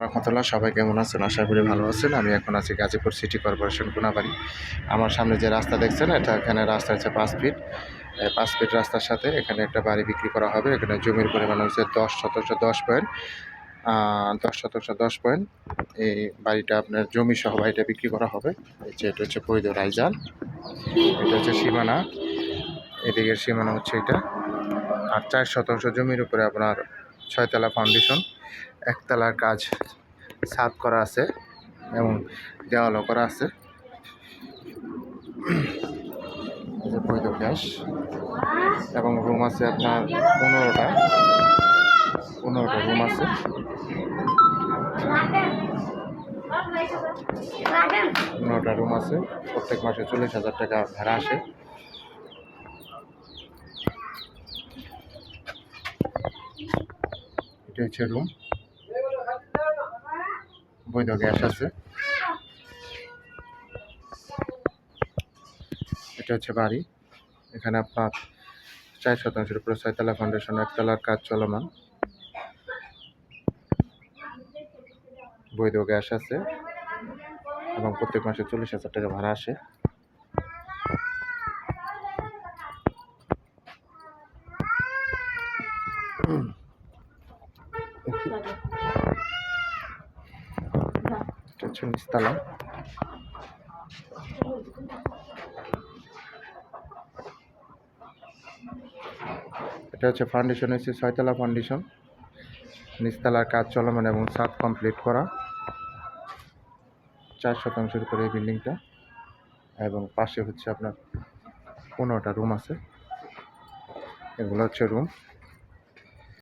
রহমতুল্লাহ, সবাই কেমন আছেন? আশা করি ভালো আছেন। আমি এখন আছি গাজীপুর সিটি কর্পোরেশন কোনাবাড়ি। আমার সামনে যে রাস্তা দেখছেন, এখানে রাস্তা হচ্ছে 5 ফিট। 5 ফিট রাস্তার সাথে এখানে একটা বাড়ি বিক্রি করা হবে। এখানে জমির পরিমাণ হচ্ছে 10 শতাংশ 10 পয়েন্ট 10 শতাংশ 10 পয়েন্ট। এই বাড়িটা আপনার জমি সহ বাড়িটা বিক্রি করা হবে। এটা হচ্ছে বৈধ রাইজান, এটা হচ্ছে সীমানা, এদিকের সীমানা হচ্ছে এটা। আর 4 শতাংশ জমির উপরে আপনার 6 তলা ফাউন্ডেশন, একতলার কাজ ছাদ করা আছে এবং দেওয়ালও করা আছে। বৈধ গ্যাস এবং রুম আছে আপনার 15টা রুম আছে। 15টা রুম আছে। প্রত্যেক মাসে 40,000 টাকা ভাড়া আসে। এটা হচ্ছে রুম, বৈধ গ্যাস আছে। এটা হচ্ছে বাড়ি। এখানে আপনার 4 শতাংশের উপরে 6 তলা ফাউন্ডেশন, একতলার কাজ চলমান, বৈধ গ্যাস আছে এবং প্রত্যেক মাসে 40,000 টাকা ভাড়া আসে। এটা হচ্ছে নিচতলা। এটা হচ্ছে ফাউন্ডেশন, হচ্ছে 6 তলা ফাউন্ডেশন, নিচতলার কাজ চলমান এবং ছাদ কমপ্লিট করা। 4 শতাংশের উপরে এই বিল্ডিংটা এবং পাশে হচ্ছে আপনার 15টা রুম আছে। এগুলো হচ্ছে রুম।